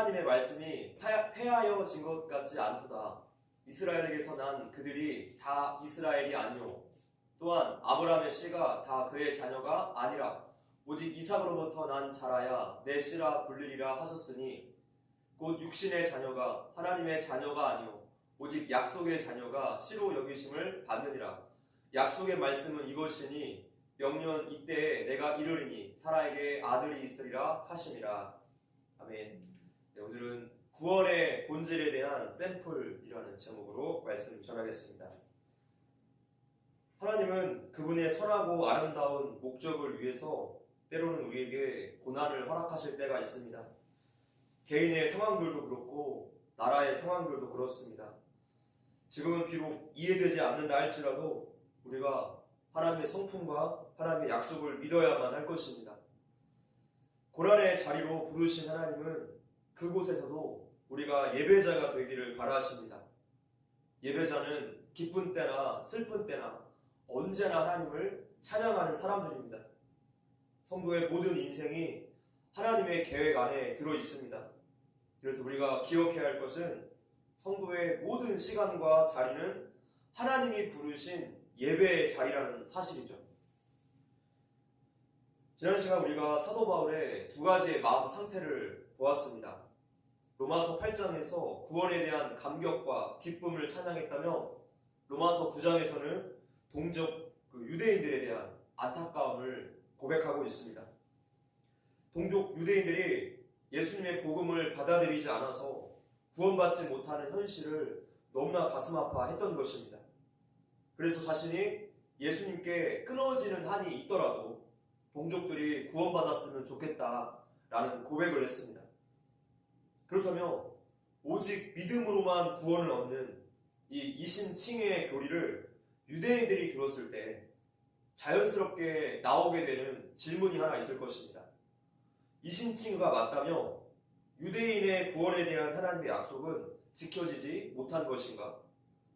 하나님의 말씀이 폐하여진 것 같지 않도다. 이스라엘에게서 난 그들이 다 이스라엘이 아니오. 또한 아브라함의 씨가 다 그의 자녀가 아니라 오직 이삭으로부터 난 자라야 내 씨라 불리리라 하셨으니 곧 육신의 자녀가 하나님의 자녀가 아니오 오직 약속의 자녀가 씨로 여기심을 받느니라. 약속의 말씀은 이것이니 명년 이때에 내가 이르리니 사라에게 아들이 있으리라 하심이라. 아멘. 네, 오늘은 구원의 본질에 대한 샘플이라는 제목으로 말씀 전하겠습니다. 하나님은 그분의 선하고 아름다운 목적을 위해서 때로는 우리에게 고난을 허락하실 때가 있습니다. 개인의 상황들도 그렇고 나라의 상황들도 그렇습니다. 지금은 비록 이해되지 않는다 할지라도 우리가 하나님의 성품과 하나님의 약속을 믿어야만 할 것입니다. 고난의 자리로 부르신 하나님은 그곳에서도 우리가 예배자가 되기를 바라십니다. 예배자는 기쁜 때나 슬픈 때나 언제나 하나님을 찬양하는 사람들입니다. 성도의 모든 인생이 하나님의 계획 안에 들어 있습니다. 그래서 우리가 기억해야 할 것은 성도의 모든 시간과 자리는 하나님이 부르신 예배의 자리라는 사실이죠. 지난 시간 우리가 사도 바울의 두 가지의 마음 상태를 보았습니다. 로마서 8장에서 구원에 대한 감격과 기쁨을 찬양했다며 로마서 9장에서는 동족 유대인들에 대한 안타까움을 고백하고 있습니다. 동족 유대인들이 예수님의 복음을 받아들이지 않아서 구원받지 못하는 현실을 너무나 가슴 아파했던 것입니다. 그래서 자신이 예수님께 끊어지는 한이 있더라도 동족들이 구원받았으면 좋겠다라는 고백을 했습니다. 그렇다면 오직 믿음으로만 구원을 얻는 이 이신칭의의 교리를 유대인들이 들었을 때 자연스럽게 나오게 되는 질문이 하나 있을 것입니다. 이신칭의가 맞다며 유대인의 구원에 대한 하나님의 약속은 지켜지지 못한 것인가?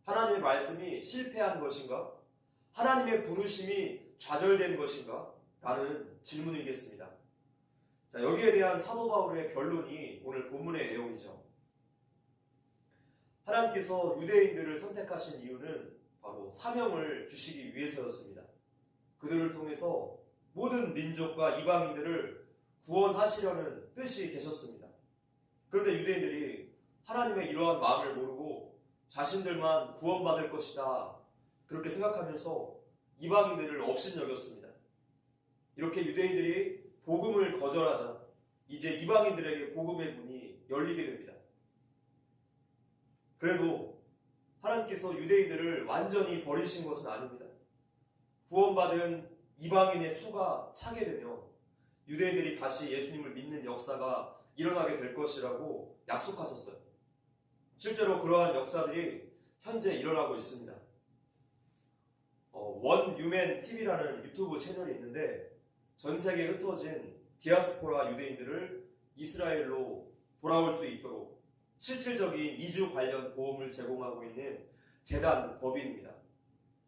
하나님의 말씀이 실패한 것인가? 하나님의 부르심이 좌절된 것인가? 라는 질문이겠습니다. 자, 여기에 대한 사도 바울의 변론이 오늘 본문의 내용이죠. 하나님께서 유대인들을 선택하신 이유는 바로 사명을 주시기 위해서였습니다. 그들을 통해서 모든 민족과 이방인들을 구원하시려는 뜻이 계셨습니다. 그런데 유대인들이 하나님의 이러한 마음을 모르고 자신들만 구원받을 것이다 그렇게 생각하면서 이방인들을 업신여겼습니다. 이렇게 유대인들이 복음을 거절하자 이제 이방인들에게 복음의 문이 열리게 됩니다. 그래도 하나님께서 유대인들을 완전히 버리신 것은 아닙니다. 구원받은 이방인의 수가 차게 되면 유대인들이 다시 예수님을 믿는 역사가 일어나게 될 것이라고 약속하셨어요. 실제로 그러한 역사들이 현재 일어나고 있습니다. 원유맨 TV라는 유튜브 채널이 있는데 전 세계에 흩어진 디아스포라 유대인들을 이스라엘로 돌아올 수 있도록 실질적인 이주 관련 도움을 제공하고 있는 재단 법인입니다.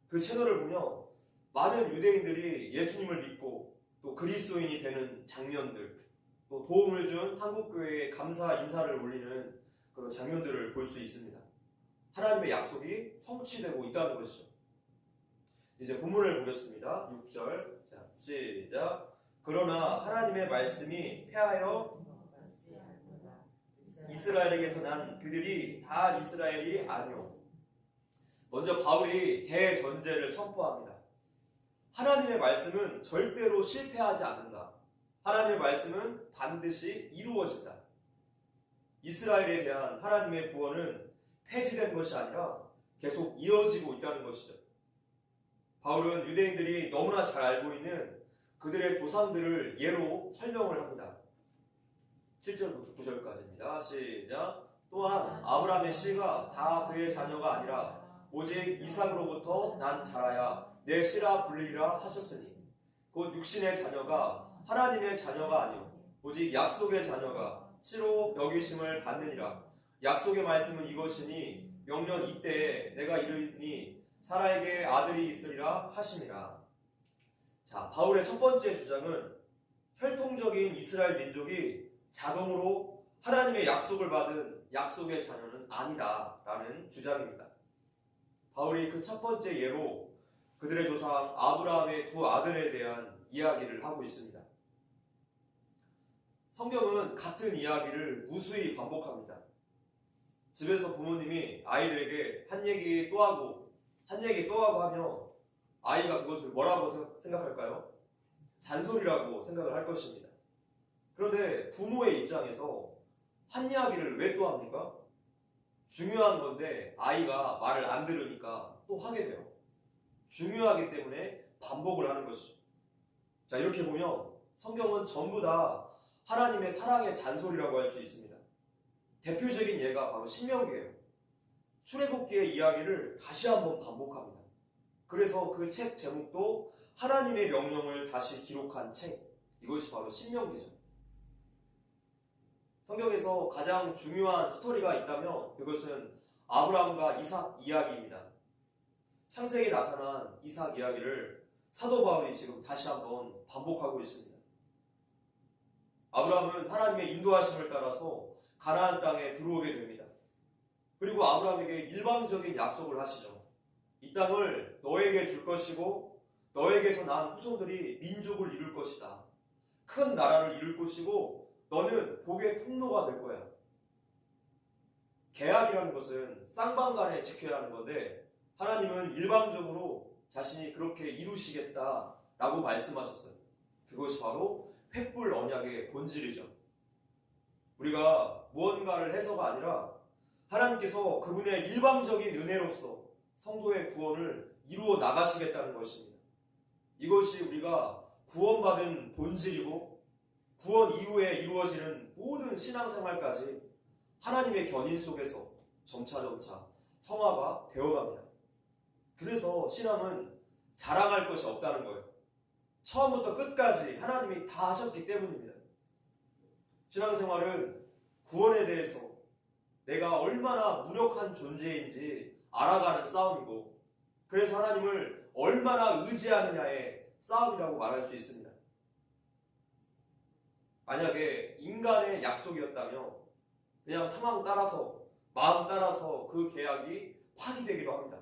그 채널을 보면 많은 유대인들이 예수님을 믿고 또 그리스도인이 되는 장면들, 또 도움을 준 한국교회에 감사 인사를 올리는 그런 장면들을 볼 수 있습니다. 하나님의 약속이 성취되고 있다는 것이죠. 이제 본문을 보겠습니다. 6절. 자, 시작. 그러나 하나님의 말씀이 폐하여 이스라엘에게서 난 그들이 다 이스라엘이 아니오. 먼저 바울이 대전제를 선포합니다. 하나님의 말씀은 절대로 실패하지 않는다. 하나님의 말씀은 반드시 이루어진다. 이스라엘에 대한 하나님의 구원은 폐지된 것이 아니라 계속 이어지고 있다는 것이죠. 바울은 유대인들이 너무나 잘 알고 있는 그들의 조상들을 예로 설명을 합니다. 7절부터 9절까지입니다. 시작. 또한 아브라함의 씨가 다 그의 자녀가 아니라 오직 이삭으로부터 난 자라야 내 씨라 불리리라 하셨으니 곧 육신의 자녀가 하나님의 자녀가 아니오 오직 약속의 자녀가 씨로 여기심을 받느니라. 약속의 말씀은 이것이니 명년 이때에 내가 이르니 사라에게 아들이 있으리라 하심이라. 자, 바울의 첫 번째 주장은 혈통적인 이스라엘 민족이 자동으로 하나님의 약속을 받은 약속의 자녀는 아니다라는 주장입니다. 바울이 그 첫 번째 예로 그들의 조상 아브라함의 두 아들에 대한 이야기를 하고 있습니다. 성경은 같은 이야기를 무수히 반복합니다. 집에서 부모님이 아이들에게 한 얘기 또 하고 한 얘기 또 하고 하면 아이가 그것을 뭐라고 생각할까요? 잔소리라고 생각을 할 것입니다. 그런데 부모의 입장에서 한 이야기를 왜 또 합니까? 중요한 건데 아이가 말을 안 들으니까 또 하게 돼요. 중요하기 때문에 반복을 하는 것이죠. 자, 이렇게 보면 성경은 전부 다 하나님의 사랑의 잔소리라고 할 수 있습니다. 대표적인 예가 바로 신명기예요. 출애굽기의 이야기를 다시 한번 반복합니다. 그래서 그 책 제목도 하나님의 명령을 다시 기록한 책, 이것이 바로 신명기죠. 성경에서 가장 중요한 스토리가 있다면 그것은 아브라함과 이삭 이야기입니다. 창세기에 나타난 이삭 이야기를 사도 바울이 지금 다시 한번 반복하고 있습니다. 아브라함은 하나님의 인도하심을 따라서 가나안 땅에 들어오게 됩니다. 그리고 아브라함에게 일방적인 약속을 하시죠. 이 땅을 너에게 줄 것이고 너에게서 난 후손들이 민족을 이룰 것이다. 큰 나라를 이룰 것이고 너는 복의 통로가 될 거야. 계약이라는 것은 쌍방간에 지켜야 하는 건데 하나님은 일방적으로 자신이 그렇게 이루시겠다라고 말씀하셨어요. 그것이 바로 횃불 언약의 본질이죠. 우리가 무언가를 해서가 아니라 하나님께서 그분의 일방적인 은혜로서 성도의 구원을 이루어 나가시겠다는 것입니다. 이것이 우리가 구원받은 본질이고 구원 이후에 이루어지는 모든 신앙생활까지 하나님의 견인 속에서 점차점차 성화가 되어갑니다. 그래서 신앙은 자랑할 것이 없다는 거예요. 처음부터 끝까지 하나님이 다 하셨기 때문입니다. 신앙생활은 구원에 대해서 내가 얼마나 무력한 존재인지 알아가는 싸움이고 그래서 하나님을 얼마나 의지하느냐의 싸움이라고 말할 수 있습니다. 만약에 인간의 약속이었다면 그냥 상황 따라서 마음 따라서 그 계약이 파기되기도 합니다.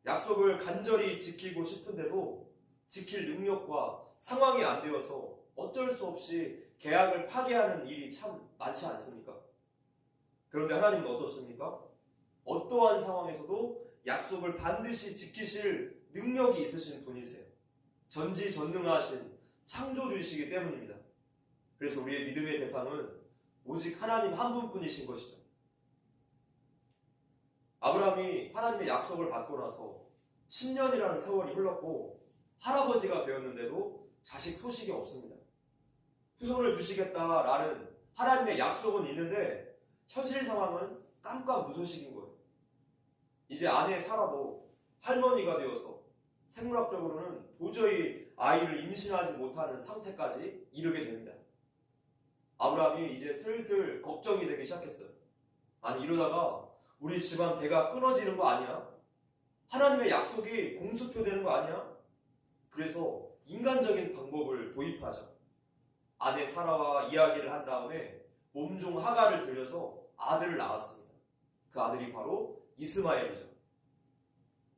약속을 간절히 지키고 싶은데도 지킬 능력과 상황이 안 되어서 어쩔 수 없이 계약을 파기하는 일이 참 많지 않습니까? 그런데 하나님은 어떻습니까? 어떠한 상황에서도 약속을 반드시 지키실 능력이 있으신 분이세요. 전지전능하신 창조주이시기 때문입니다. 그래서 우리의 믿음의 대상은 오직 하나님 한 분뿐이신 것이죠. 아브라함이 하나님의 약속을 받고 나서 10년이라는 세월이 흘렀고 할아버지가 되었는데도 자식 소식이 없습니다. 후손을 주시겠다라는 하나님의 약속은 있는데 현실 상황은 깜깜무소식인 거예요. 이제 아내 사라도 할머니가 되어서 생물학적으로는 도저히 아이를 임신하지 못하는 상태까지 이르게 됩니다. 아브라함이 이제 슬슬 걱정이 되기 시작했어요. 아니 이러다가 우리 집안 대가 끊어지는 거 아니야? 하나님의 약속이 공수표되는 거 아니야? 그래서 인간적인 방법을 도입하자. 아내 사라와 이야기를 한 다음에 몸종 하가를 들여서 아들을 낳았습니다. 그 아들이 바로 이스마엘이죠.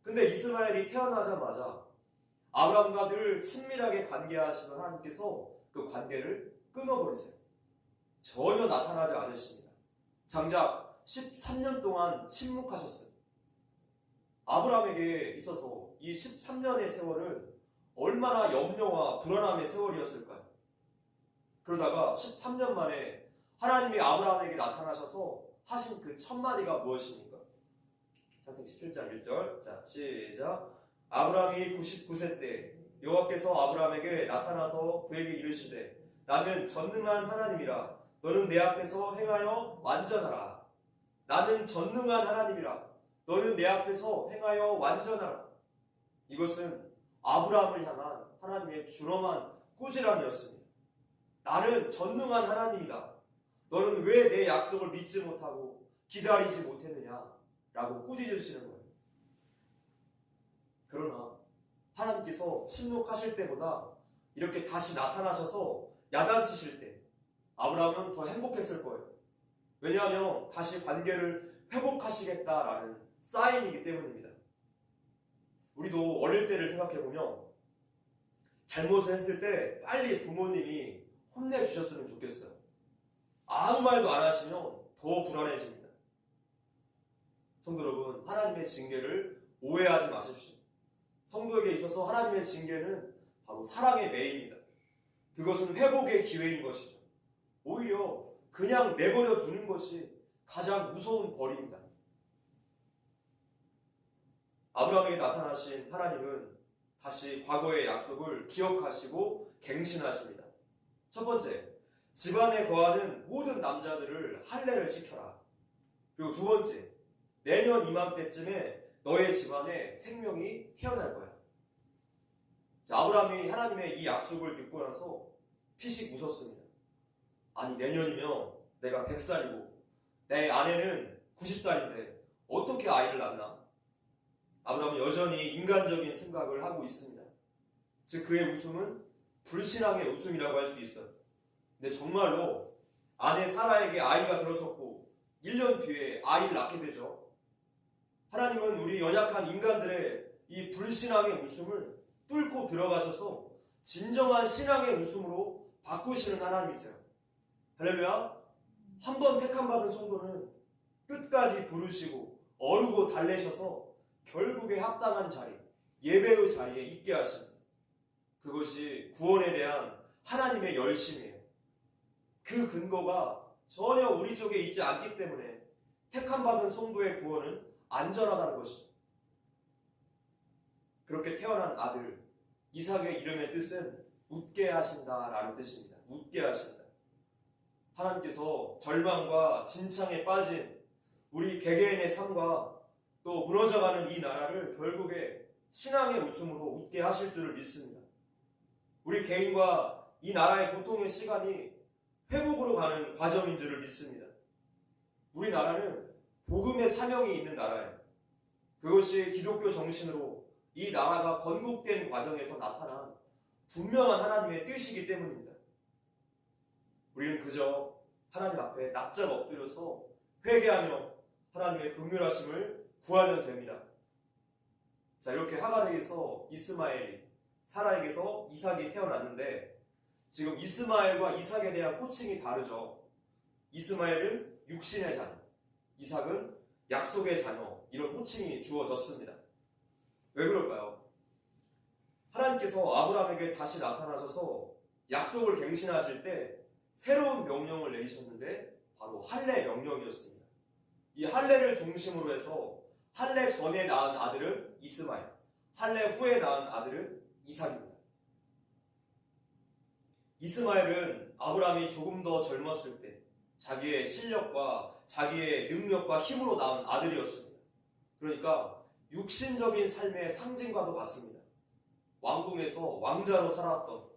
근데 이스마엘이 태어나자마자 아브라함과 늘 친밀하게 관계하시던 하나님께서 그 관계를 끊어버리세요. 전혀 나타나지 않으십니다. 장작 13년 동안 침묵하셨어요. 아브라함에게 있어서 이 13년의 세월은 얼마나 염려와 불안함의 세월이었을까요? 그러다가 13년 만에 하나님이 아브라함에게 나타나셔서 하신 그 첫 마디가 무엇입니까? 창세기 17장 1절. 자, 시작. 아브라함이 99세 때 여호와께서 아브라함에게 나타나서 그에게 이르시되 나는 전능한 하나님이라 너는 내 앞에서 행하여 완전하라. 나는 전능한 하나님이라 너는 내 앞에서 행하여 완전하라. 이것은 아브라함을 향한 하나님의 준엄한 꾸지람이었습니다. 나는 전능한 하나님이다. 너는 왜 내 약속을 믿지 못하고 기다리지 못했느냐? 라고 꾸짖으시는 거예요. 그러나 하나님께서 침묵하실 때보다 이렇게 다시 나타나셔서 야단치실 때 아브라함은 더 행복했을 거예요. 왜냐하면 다시 관계를 회복하시겠다라는 사인이기 때문입니다. 우리도 어릴 때를 생각해보면 잘못을 했을 때 빨리 부모님이 혼내주셨으면 좋겠어요. 아무 말도 안 하시면 더 불안해집니다. 성도 여러분, 하나님의 징계를 오해하지 마십시오. 성도에게 있어서 하나님의 징계는 바로 사랑의 매입니다. 그것은 회복의 기회인 것이죠. 오히려 그냥 내버려 두는 것이 가장 무서운 벌입니다. 아브라함에게 나타나신 하나님은 다시 과거의 약속을 기억하시고 갱신하십니다. 첫 번째, 집안에 거하는 모든 남자들을 할례를 시켜라. 그리고 두 번째, 내년 이맘때쯤에 너의 집안에 생명이 태어날 거야. 자, 아브라함이 하나님의 이 약속을 듣고 나서 피식 웃었습니다. 아니, 내년이면 내가 100살이고 내 아내는 90살인데 어떻게 아이를 낳나? 아브라함은 여전히 인간적인 생각을 하고 있습니다. 즉 그의 웃음은 불신앙의 웃음이라고 할 수 있어요. 근데 정말로 아내 사라에게 아이가 들어섰고 1년 뒤에 아이를 낳게 되죠. 하나님은 우리 연약한 인간들의 이 불신앙의 웃음을 뚫고 들어가셔서 진정한 신앙의 웃음으로 바꾸시는 하나님이세요. 할렐루야. 한 번 택함받은 성도는 끝까지 부르시고 어르고 달래셔서 결국에 합당한 자리, 예배의 자리에 있게 하십니다. 그것이 구원에 대한 하나님의 열심이에요. 그 근거가 전혀 우리 쪽에 있지 않기 때문에 택함받은 성도의 구원은 안전하다는 것이죠. 그렇게 태어난 아들 이삭의 이름의 뜻은 웃게 하신다라는 뜻입니다. 웃게 하신다. 하나님께서 절망과 진창에 빠진 우리 개개인의 삶과 또 무너져가는 이 나라를 결국에 신앙의 웃음으로 웃게 하실 줄을 믿습니다. 우리 개인과 이 나라의 고통의 시간이 회복으로 가는 과정인 줄을 믿습니다. 우리나라는 복음의 사명이 있는 나라예요. 그것이 기독교 정신으로 이 나라가 건국된 과정에서 나타난 분명한 하나님의 뜻이기 때문입니다. 우리는 그저 하나님 앞에 납작 엎드려서 회개하며 하나님의 긍휼하심을 구하면 됩니다. 자, 이렇게 하갈에게서 이스마엘이, 사라에게서 이삭이 태어났는데 지금 이스마엘과 이삭에 대한 호칭이 다르죠. 이스마엘은 육신의 자녀, 이삭은 약속의 자녀, 이런 호칭이 주어졌습니다. 왜 그럴까요? 하나님께서 아브라함에게 다시 나타나셔서 약속을 갱신하실 때 새로운 명령을 내리셨는데 바로 할례 명령이었습니다. 이 할례를 중심으로 해서 할례 전에 낳은 아들은 이스마엘, 할례 후에 낳은 아들은 이삭입니다. 이스마엘은 아브라함이 조금 더 젊었을 때 자기의 실력과 자기의 능력과 힘으로 낳은 아들이었습니다. 그러니까 육신적인 삶의 상징과도 같습니다. 왕궁에서 왕자로 살아왔던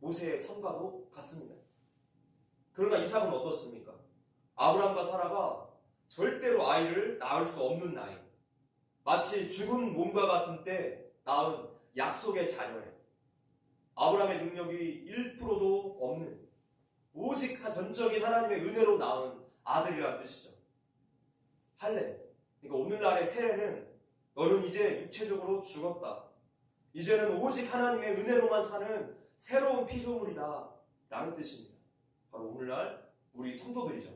모세의 삶과도 같습니다. 그러나 이삭은 어떻습니까? 아브라함과 사라가 절대로 아이를 낳을 수 없는 나이, 마치 죽은 몸과 같은 때 낳은 약속의 자녀예요. 아브라함의 능력이 1%도 없는 오직 전적인 하나님의 은혜로 낳은 아들이라는 뜻이죠. 할례. 그러니까 오늘날의 세례는 너는 이제 육체적으로 죽었다. 이제는 오직 하나님의 은혜로만 사는 새로운 피조물이다. 라는 뜻입니다. 바로 오늘날 우리 성도들이죠.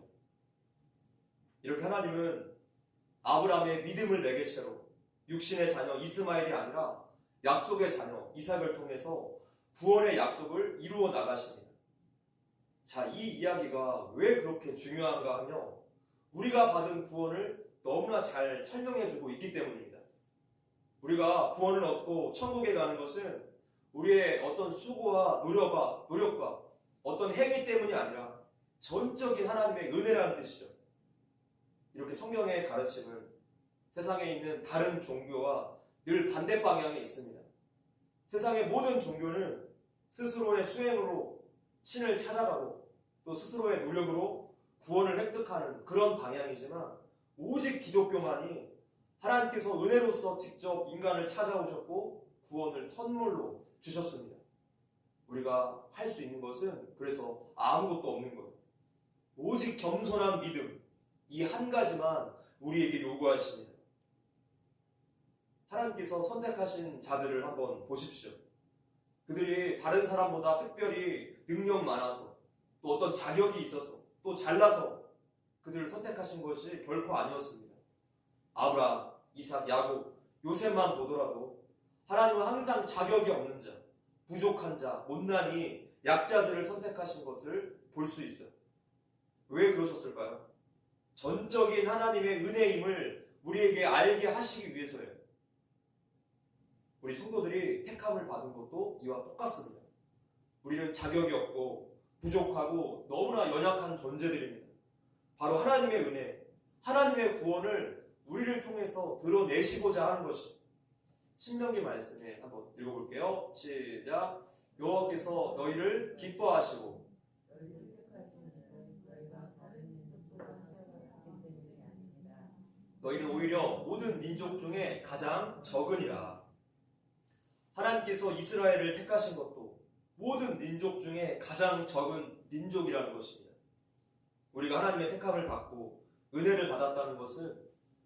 이렇게 하나님은 아브라함의 믿음을 매개체로 육신의 자녀 이스마엘이 아니라 약속의 자녀 이삭을 통해서 구원의 약속을 이루어 나가십니다. 자, 이 이야기가 왜 그렇게 중요한가 하면 우리가 받은 구원을 너무나 잘 설명해주고 있기 때문입니다. 우리가 구원을 얻고 천국에 가는 것은 우리의 어떤 수고와 노력과 어떤 행위 때문이 아니라 전적인 하나님의 은혜라는 뜻이죠. 이렇게 성경의 가르침은 세상에 있는 다른 종교와 늘 반대 방향에 있습니다. 세상의 모든 종교는 스스로의 수행으로 신을 찾아가고 또 스스로의 노력으로 구원을 획득하는 그런 방향이지만 오직 기독교만이 하나님께서 은혜로서 직접 인간을 찾아오셨고 구원을 선물로 주셨습니다. 우리가 할 수 있는 것은 그래서 아무것도 없는 거예요. 오직 겸손한 믿음, 이 한 가지만 우리에게 요구하십니다. 하나님께서 선택하신 자들을 한번 보십시오. 그들이 다른 사람보다 특별히 능력 많아서 또 어떤 자격이 있어서 또 잘나서 그들을 선택하신 것이 결코 아니었습니다. 아브라함, 이삭, 야곱, 요셉만 보더라도 하나님은 항상 자격이 없는 자, 부족한 자, 못난이, 약자들을 선택하신 것을 볼 수 있어요. 왜 그러셨을까요? 전적인 하나님의 은혜임을 우리에게 알게 하시기 위해서예요. 우리 성도들이 택함을 받은 것도 이와 똑같습니다. 우리는 자격이 없고 부족하고 너무나 연약한 존재들입니다. 바로 하나님의 은혜, 하나님의 구원을 우리를 통해서 드러내시고자 하는 것이 신명기 말씀에 한번 읽어볼게요. 시작. 여호와께서 너희를 기뻐하시고 너희는 오히려 모든 민족 중에 가장 적으니라. 하나님께서 이스라엘을 택하신 것도 모든 민족 중에 가장 적은 민족이라는 것입니다. 우리가 하나님의 택함을 받고 은혜를 받았다는 것은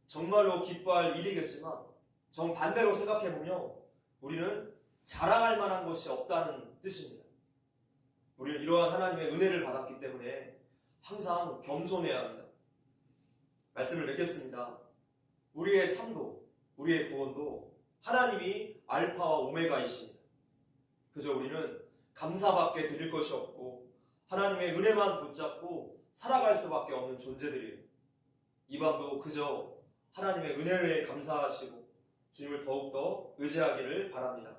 정말로 기뻐할 일이겠지만 정반대로 생각해보면 우리는 자랑할 만한 것이 없다는 뜻입니다. 우리는 이러한 하나님의 은혜를 받았기 때문에 항상 겸손해야 합니다. 말씀을 맺겠습니다. 우리의 삶도 우리의 구원도 하나님이 알파와 오메가이십니다. 그저 우리는 감사밖에 드릴 것이 없고 하나님의 은혜만 붙잡고 살아갈 수밖에 없는 존재들이에요. 이 밤도 그저 하나님의 은혜에 감사하시고 주님을 더욱더 의지하기를 바랍니다.